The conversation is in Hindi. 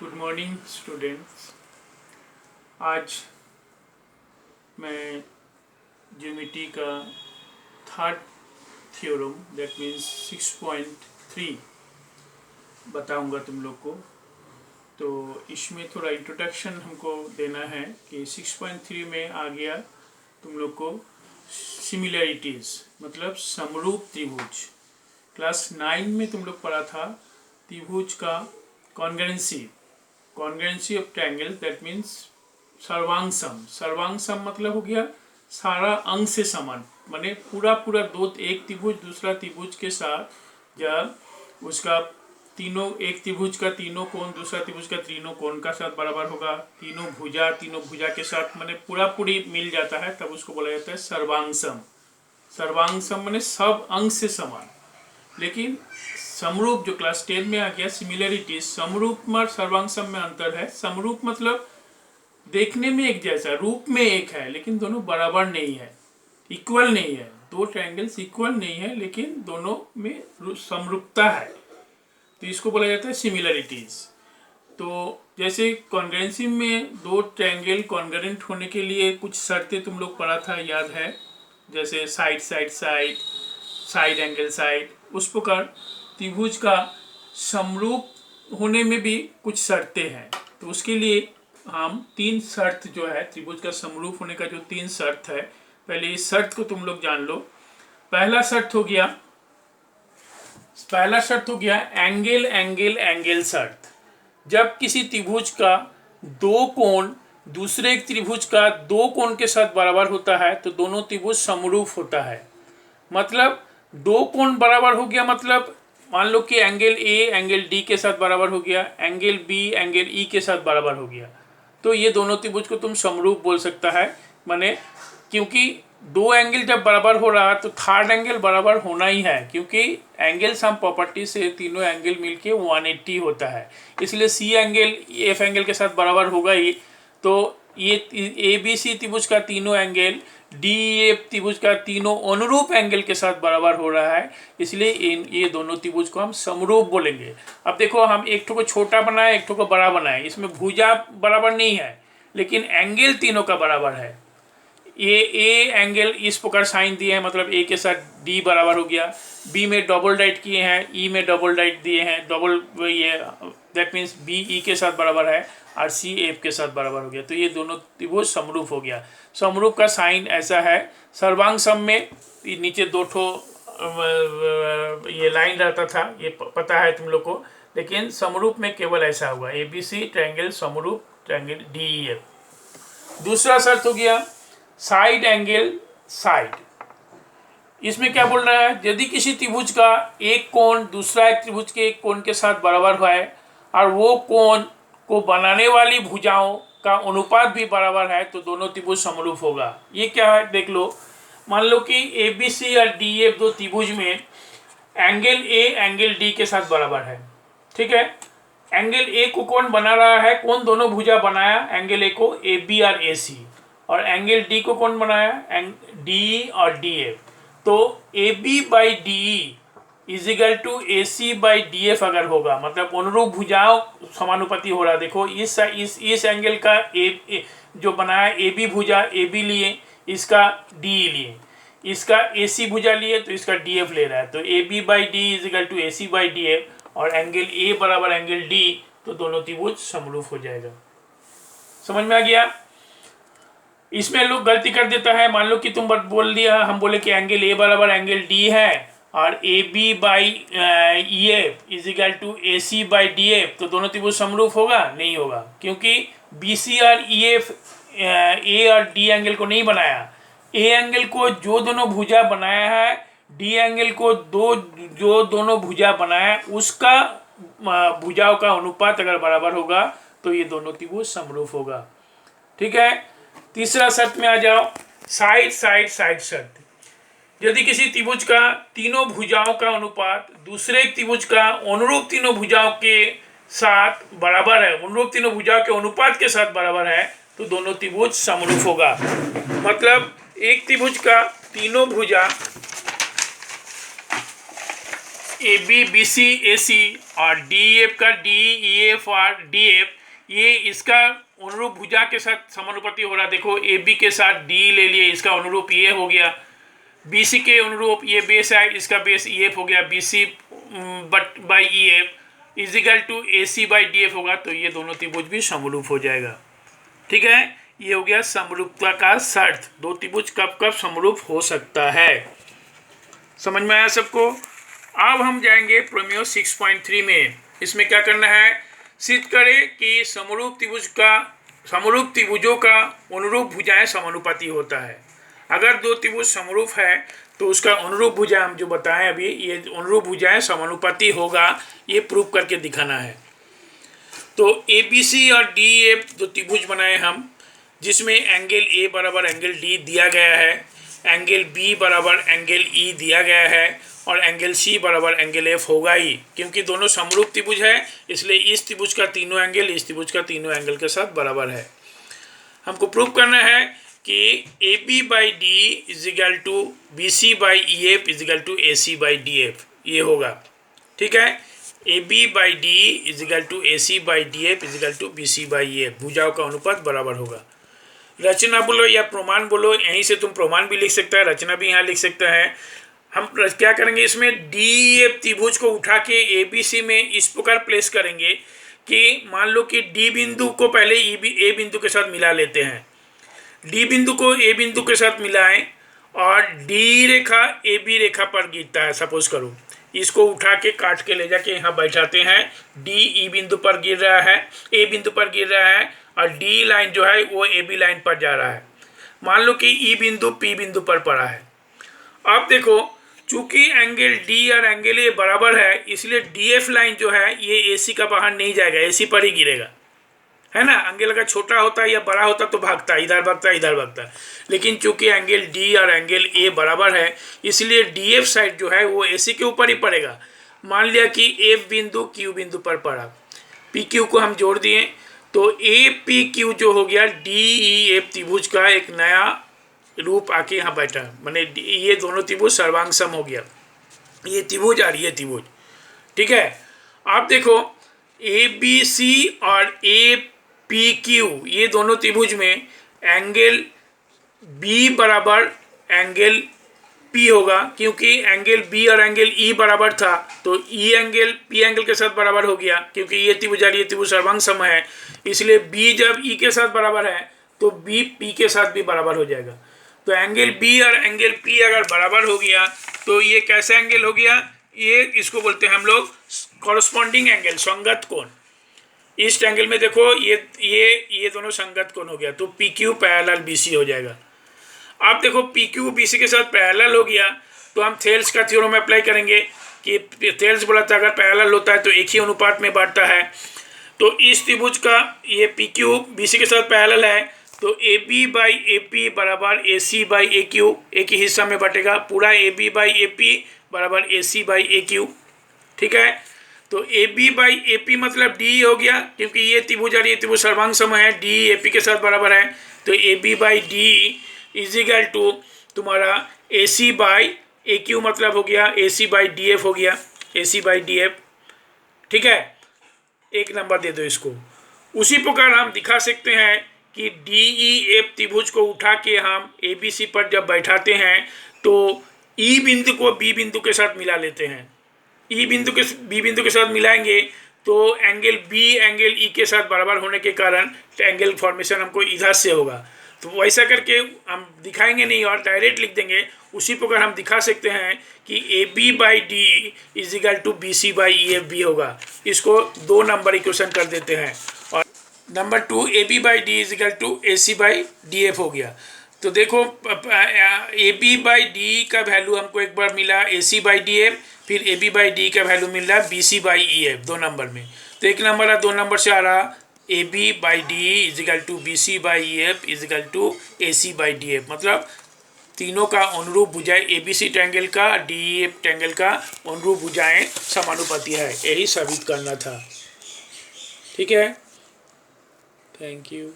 Good morning students. आज मैं ज्योमेट्री का थर्ड थ्योरम दैट मीन्स 6.3 बताऊंगा तुम लोग को। तो इसमें थोड़ा इंट्रोडक्शन हमको देना है कि 6.3 में आ गया तुम लोग को सिमिलैरिटीज़ मतलब समरूप त्रिभुज। क्लास 9 में तुम लोग पढ़ा था त्रिभुज का congruency of triangle that means सर्वांग सम मतलब हो गया सारा अंग से समान, माने पूरा दो एक त्रिभुज दूसरा त्रिभुज के साथ जब उसका तीनों एक त्रिभुज का तीनों कोण दूसरा त्रिभुज का तीनों कोण का साथ बराबर होगा, तीनों भुजा के साथ माने पूरी मिल जाता है, तब उसको बोला जाता है सर्वांग सम माने सब अंग से समान। लेकिन समरूप जो क्लास 10 में आ गया सिमिलरिटीज, समरूप और सर्वांग सम में अंतर है। समरूप मतलब देखने में एक जैसा, रूप में एक है लेकिन दोनों बराबर नहीं है, इक्वल नहीं है। दो ट्रायंगल्स इक्वल नहीं है लेकिन दोनों में समरूपता है, तो इसको बोला जाता है सिमिलरिटीज। तो जैसे कॉन्ग्रुएंसी में दो ट्रायंगल कॉन्ग्रुएंट होने के लिए कुछ शर्तें तुम लोग पढ़ा था, याद है? जैसे साइड एंगल साइड, उस प्रकार त्रिभुज का समरूप होने में भी कुछ शर्तें हैं। तो उसके लिए हम तीन शर्त जो है त्रिभुज का समरूप होने का जो तीन शर्त है, पहले इस शर्त को तुम लोग जान लो। पहला शर्त हो गया एंगल शर्त। जब किसी त्रिभुज का दो कोण दूसरे एक त्रिभुज का दो कोण के साथ बराबर होता है तो दोनों त्रिभुज समरूप होता है। मतलब दो कोण बराबर हो गया, मतलब मान लो कि एंगल ए एंगल डी के साथ बराबर हो गया, एंगल बी एंगल ई के साथ बराबर हो गया, तो ये दोनों त्रिभुज को तुम समरूप बोल सकता है। माने क्योंकि दो एंगल जब बराबर हो रहा तो थर्ड एंगल बराबर होना ही है, क्योंकि एंगल सम प्रॉपर्टी से तीनों एंगल मिलके 180 होता है, इसलिए सी एंगल एफ एंगल के साथ बराबर होगा ही। तो ये ए बी सी त्रिभुज का तीनों एंगल डी एफ त्रिभुज का तीनों अनुरूप एंगल के साथ बराबर हो रहा है, इसलिए ये दोनों त्रिभुज को हम समरूप बोलेंगे। अब देखो, हम एक ठो को छोटा बनाए एक ठो को बड़ा बनाए, इसमें भुजा बराबर नहीं है लेकिन एंगल तीनों का बराबर है। ए एंगल इस प्रकार साइन दिए हैं, मतलब ए के साथ डी बराबर हो गया, बी में डबल डाइट किए हैं, ई में डबल डाइट दिए हैं, डबल ये दैट मीन्स बी ई के साथ बराबर है और सी एफ के साथ बराबर हो गया, तो ये दोनों त्रिभुज समरूप हो गया। समरूप का साइन ऐसा है, सर्वांग सम में नीचे दो ठो ये लाइन रहता था, ये पता है तुम लोग को, लेकिन समरूप में केवल ऐसा हुआ ए बी सी ट्रायंगल समरूप ट्रायंगल डी ई एफ। दूसरा शर्त हो गया साइड एंगल साइड। इसमें क्या बोल रहा है, यदि किसी त्रिभुज का एक कोण दूसरा एक त्रिभुज के एक कोण के साथ बराबर है और वो कोण को बनाने वाली भुजाओं का अनुपात भी बराबर है तो दोनों त्रिभुज समरूप होगा। ये क्या है देख लो, मान लो कि ए बी सी और डी एफ दो त्रिभुज में एंगल ए एंगल डी के साथ बराबर है, ठीक है। एंगल ए को कौन बना रहा है, कौन दोनों भुजा बनाया, एंगल ए को ए बी और ए सी, और एंगल डी को कौन बनाया, डी और डी एफ। तो A B by D is equal to A C by D F अगर होगा, मतलब अनुरूप भुजाओं समानुपाती हो रहा। देखो इस एंगल का ए जो बनाया ए बी भुजा ए बी लिए, इसका डी लिए, इसका ए सी भुजा लिए तो इसका डी एफ ले रहा है, तो A B by D is equal to A C by D F, और एंगल ए बराबर एंगल डी, तो दोनों त्रिभुज समरूप हो जाएगा। समझ में आ गया? इसमें लोग गलती कर देता है, मान लो कि तुम बोल दिया, हम बोले कि एंगल ए बराबर एंगल डी है और A B by E F is equal to A C by D F, तो दोनों त्रिभुज समरूप होगा? नहीं होगा, क्योंकि बी सी और ई एफ ए और डी एंगल को नहीं बनाया। ए एंगल को जो दोनों भुजा बनाया है, डी एंगल को जो दोनों भुजा बनाया उसका भुजाओं का अनुपात अगर बराबर होगा तो ये दोनों त्रिभुज समरूप होगा, ठीक है। तीसरा शर्त में आ जाओ, साइड शर्त। यदि किसी त्रिभुज का तीनों भुजाओं का अनुपात दूसरे त्रिभुज का अनुरूप तीनों भुजाओं के साथ बराबर है, अनुरूप तीनों भुजाओं के अनुपात के साथ बराबर है, तो दोनों त्रिभुज समरूप होगा। मतलब एक त्रिभुज का तीनों भुजा ए बी बी सी ए सी और डी एफ का डी ई एफ और डी एफ, ये इसका अनुरूप भुजा के साथ समानुपाती हो रहा। देखो ए बी के साथ डी ले लिए, इसका अनुरूप ये हो गया। बी सी के अनुरूप ये बेस है, इसका बेस ई एफ हो गया। B C but by E F is equal to A C by D F होगा, तो ये दोनों त्रिभुज भी समरूप हो जाएगा। ठीक है, ये हो गया समरूपता का शर्त। दो त्रिभुज कब कब समरूप हो सकता है, समझ में आया सबको। अब हम जाएंगे प्रमेय 6.3 में। इसमें क्या करना है, सिद्ध करें कि समरूप त्रिभुजों का अनुरूप भुजाएं समानुपाती होता है। अगर दो त्रिभुज समरूप है तो उसका अनुरूप भुजा हम जो बताएं अभी, ये अनुरूप भुजाएं समानुपाती होगा, ये प्रूव करके दिखाना है। तो ए बी सी और डी एफ जो त्रिभुज बनाए हम, जिसमें एंगल ए बराबर एंगल डी दिया गया है, एंगल बी बराबर एंगल ई दिया गया है और एंगल सी बराबर एंगल एफ होगा ही, क्योंकि दोनों समरूप त्रिभुज है, इसलिए इस त्रिभुज का तीनों एंगल इस त्रिभुज का तीनों एंगल के साथ बराबर है। हमको प्रूव करना है कि A B by D is equal to B C by E F is equal to A C by D F, ये होगा। ठीक है, A B by D is equal to A C by D F is equal to B C by E F, भुजाओं का अनुपात बराबर होगा। रचना बोलो या प्रमाण बोलो, यहीं से तुम प्रमाण भी लिख सकता है, रचना भी यहाँ लिख सकता है। हम क्या करेंगे, इसमें डी एफ त्रिभुज को उठा के ए बी सी में इस प्रकार प्लेस करेंगे कि मान लो कि डी बिंदु को पहले ए बिंदु के साथ मिला लेते हैं। डी बिंदु को ए बिंदु के साथ मिलाएं और डी रेखा ए बी रेखा पर गिरता है, सपोज करो। इसको उठा के काट के ले जाके यहाँ बैठाते हैं। डी ई बिंदु पर गिर रहा है, ए बिंदु पर गिर रहा है और डी लाइन जो है वो ए बी लाइन पर जा रहा है। मान लो कि ई बिंदु पी बिंदु पर पड़ा है। अब देखो, चूंकि एंगल डी और एंगल ए बराबर है, इसलिए डी एफ लाइन जो है ये ए सी का बाहर नहीं जाएगा, ए सी पर ही गिरेगा, है ना। एंगल अगर छोटा होता या बड़ा होता तो भागता, इधर भागता इधर भागता, लेकिन चूंकि एंगल डी और एंगल ए बराबर है, इसलिए डी एफ साइड जो है वो ए सी के ऊपर ही पड़ेगा। मान लिया कि एफ बिंदु क्यू बिंदु पर पड़ा, पी क्यू को हम जोड़ दिए, तो ए पी क्यू जो हो गया डी ई एफ त्रिभुज का एक नया रूप आके यहाँ बैठा, माने ये दोनों त्रिभुज सर्वांग सम हो गया, ये त्रिभुज और ये त्रिभुज। ठीक है, आप देखो ए बी सी और ए पी क्यू ये दोनों त्रिभुज में एंगल बी बराबर एंगल पी होगा, क्योंकि एंगल बी और एंगल ई बराबर था, तो ई एंगल पी एंगल के साथ बराबर हो गया, क्योंकि ये त्रिभुज और ये त्रिभुज सर्वांग सम है, इसलिए बी जब ई के साथ बराबर है तो बी पी के साथ भी बराबर हो जाएगा। तो एंगल बी और एंगल पी अगर बराबर हो गया तो ये कैसा एंगल हो गया, ये इसको बोलते हैं हम लोग कॉरस्पॉन्डिंग एंगल, संगत कोण। इस एंगल में देखो ये दोनों संगत कोण हो गया, तो P Q parallel B C हो जाएगा। आप देखो पी क्यू बी सी के साथ पैरेलल हो गया, तो हम थेल्स का थ्योरम अप्लाई करेंगे कि थेल्स बोला था अगर पैरेलल होता है तो एक ही अनुपात में बांटता है। तो इस त्रिभुज का ये पी क्यू बी सी के साथ पैरेलल है, तो A B by A P बराबर A C by A Q, एक ही हिस्सा में बटेगा, पूरा A B by A P बराबर A C by A Q. ठीक है, तो A B by A P मतलब डी हो गया, क्योंकि ये त्रिभुज और ये त्रिभुज सर्वांग सम है, डी ए पी के साथ बराबर है, तो A B by D is equal to तुम्हारा A C by A Q मतलब हो गया A C by D F हो गया, A C by D F. ठीक है, एक नंबर दे दो इसको। उसी प्रकार हम दिखा सकते हैं कि डी ई एफ त्रिभुज को उठा के हम ए बी सी पर जब बैठाते हैं तो ई बिंदु को बी बिंदु के साथ मिला लेते हैं। ई बिंदु के बी बिंदु के साथ मिलाएंगे तो एंगल बी एंगल ई के साथ बराबर होने के कारण एंगल फॉर्मेशन हमको इधर से होगा। तो वैसा करके हम दिखाएंगे नहीं और डायरेक्ट लिख देंगे। उसी प्रकार हम दिखा सकते हैं कि A B by D is equal to B C by E F बी होगा। इसको 2 नंबर इक्वेशन कर देते हैं। और number 2 A B by D is equal to A C by D F हो गया। तो देखो ए बी बाई डी का वैल्यू हमको एक बार मिला A C by D F, फिर ए बी बाई डी का वैल्यू मिल रहा है B C by E F 2 number में। तो 1 नंबर है 2 नंबर से आ रहा A B by D is equal to B C by E F is equal to A C by D F, मतलब तीनों का अनुरूप भुजाएं ए बी सी ट्रायंगल का डी एफ ट्रायंगल का अनुरूप भुजाएं समानुपाती है, यही साबित करना था। ठीक है, थैंक यू।